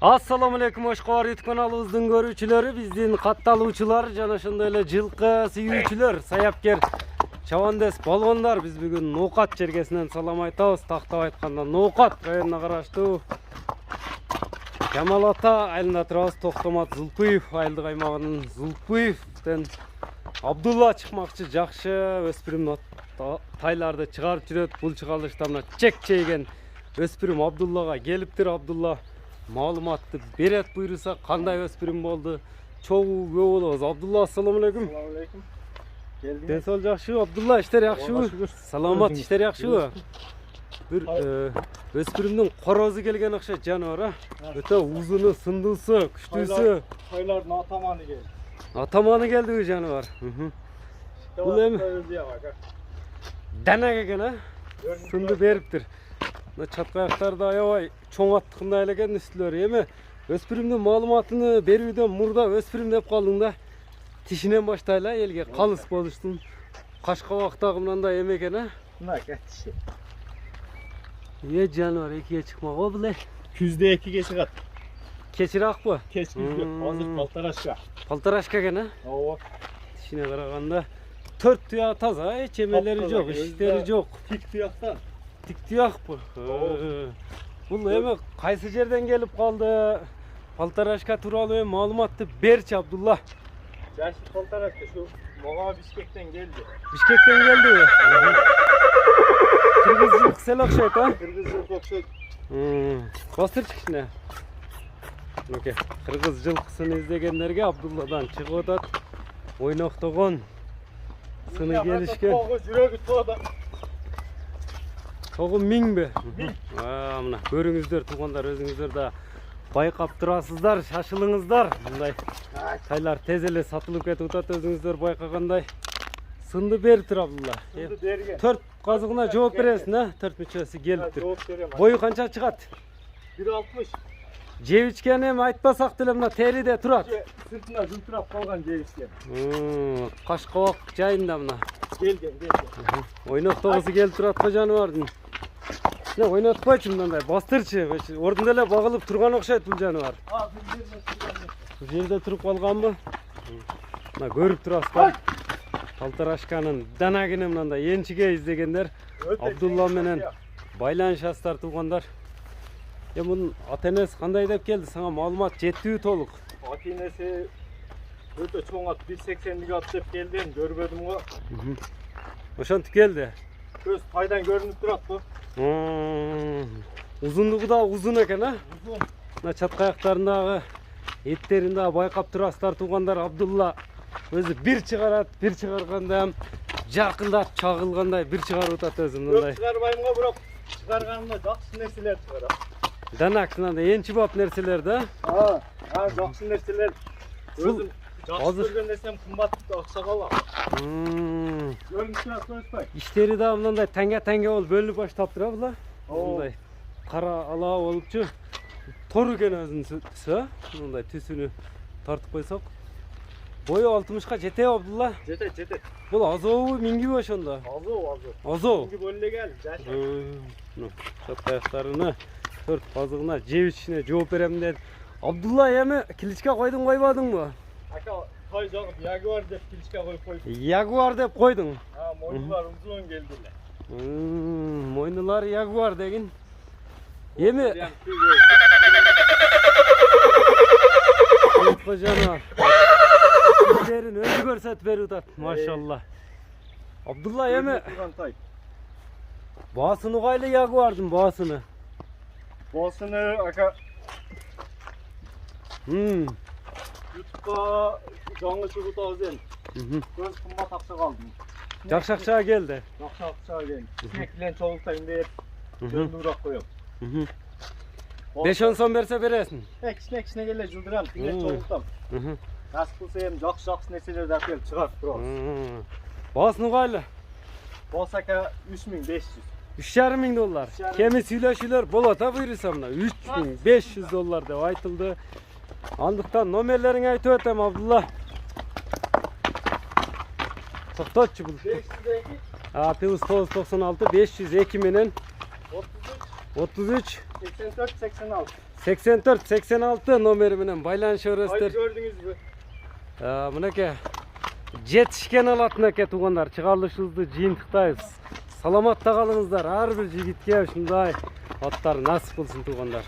Assalamu alaikum, Oşqor YouTube kanalımızın görүүчүлөрү, биздин катталуучулар жана ошондой эле жылкы сүйүүчүлөр, саяпкер чабандес болгондар. Биз бүгүн Ноокат жергесинен салам айтабыз. Тактап айтканда Ноокат районуна караштуу Жамал ата айылында турабыз. Токтомат Зулпуев айылдык аймагынын Зулпуевден Абдулла чыкмакчы. Жакшы өспүрүм тайларды чыгарып жүрөт. Бул чыгарылышта мына чек чейген өспүрүм Абдуллага келиптир. Абдулла маалыматты берет буйруса, кандай өспүрүм болду, чогуу көө болобуз. Абдулла, ассаламу алейкум. Assalamu alaikum. Geldiniz. Ден сол жакшыбы? Абдулла, иштер жакшыбы? Саламат, иштер жакшыбы? Бир өспүрүмдүн корозу келген окшойт, жаныбар, өтө узуну, сындуусу, күчтүүсү. Toylardan atamanı geldi. Атаманы келдиби, жаныбар? Бул эми данак экен, а? Сынды бериптир. Чатка аяктарды аябай чоң аттыкындай эле экен үстүлөрү. Эми өспүрүмдүн маалыматыны берүүдөн мурда өспүрүм деп калдың да. Тишинен баштайлы, элге калыс болуштун. Кашкабактагы мындай эме экен, а? Mına kaçışı. Жаныбар, экиге чыкмак о буле. Küzde iki geçik at. Кечир акпы? Keç küzde. Hazır paltaraşka. Палтарашка экен, а? Oo. Тишине караганда 4 туя таза, эч эмелери жок, иштери жок. Tik tuyaktan. Тик туякпы? Бул эми кайсы жерден келип калды? Палтарашка тууралуу маалыматты берчи, Абдулла. Yaşlı paltaraşka şu Moğa Bişkek'ten geldi. Бишкектен келдиби? Кыргызчылык сел окшойт, а? Kırgızcılık okşayt. Бастырчы кичине. Мынакей, кыргыз жылкысын издегендерге Абдулладан чыгып атат. Ойноктогон сыны келишкен. Toğu жүрегі туада. Тогу миңби? Мына көрүңүздөр, туугандар, өзүңүздөр да байкап турасыздар, шашылыңыздар. Мындай тайлар тез эле сатылып кетип атат, өзүңүздөр байкагандай. Сынды бериптир, Абдулла. Sındı dergen. 4 казыгына жооп бересиң, а? 4 мүчөсү келиптир. Cevap veremem. Бою канча чыгат? 1.60. Жебичкен эми айтпасак деле мына териде турат. Sırtına жылтырап қалған жебişken. Кашкабак жайында мына. Gelgen. Ойноктогусу келип турат го жаныбардын. Мына ойнотпойчу мындай, бастырчы. Ордунда эле багылып турган окшойт бул жаныбар. Aa bir yerine sürüyorum. Бул жерде туруп калганбы? Мына көрүп турасыздар. Палтарашканын данагini мындай энчиге издегендер Абдулла менен байланышасыздар, туугандар. Мунун ата-энеси кандай деп келди? Сага маалымат жеттиби толук? Atinesi öte çoğun at 1.80'lik at dep geldim görmedim o. Ошентип келди. Göz paydan görünüp durat bu. Узундугу да узун экен, а? Uzun. Мына чатка аяктарындагы эттерин да байкап турасыздар, туугандар. Абдулла өзү бир чыгарат, бир чыгарганда жакындап чагылгандай бир чыгарып атат өзү мындай. Yok çıkarmayayım o bırak. Çıkarganımda жақсы нәрселер çıkarap. Данак мындай энчи бап нерселер да. Ha жақсы нәрселер. Özüm Hazır. жақсы көрген нәрсем кымбат акча калам. Görünüşүнө көзбай. Иштери да мындай таңга болуп бөлүнүп баштаптыр, а була. Мындай кара ала болупчу. Тор экен өзүнүн түсү, мындай түсүнү тартып койсок. Бою 60ка жетеби, Абдулла? Жетет. Бул азобу, миңгиби ошондо? Азоо. Миңги бөлүнө кел. Жаша. Чатка аяктарыны 4 казыгына жебичине жооп берем dedi. Абдулла, эми киличке койдуң, койбодуңбу? Aka toy жагып Jaguar деп киличке коюп койдум. Jaguar деп койдуң. Ha moyunlar uzun geldiler. Мойнулар Jaguar дегин. Эми Кожана. Işlerin özü көрсөтүп берип атат, машалла. Абдулла, эми баасыны кайлы Jaguar'дын баасыны? Basını aka YouTube'da canlı çıkıp azın. Göz kımbat akça kaldım. Жакшы акчага келди. Жақсы ақша geldi. Sineklen çoğultayım deyip gönlü bırak koyuyorum. 5-10 сом берсе бересиң. Кичине келе жылдырам, тиңе çoğultam. Nasip болса hem жақсы нәрселерді әкеліп шығарып тұрамыз. Баасыны кайлы? Болса aka 3500. $3,500. Кеми сүйлөшүүлөр болот, а буйруса мына $3,500 деп айтылды. Андыктан номерлериңи айтып өтөм, Абдулла. Токтотчу бул. 502. Плюс 996 502 менен 33 33 84 86. 84-86 номери менен байланыша бересиздер. Gördünüz mü? Мынакей жетишкен алатын эке туугандар, чыгарылышыбызды жыйынтыктайбыз. Саламатта калыңыздар, ар бир жигитке ушундай аттар насип кылсын туугандар.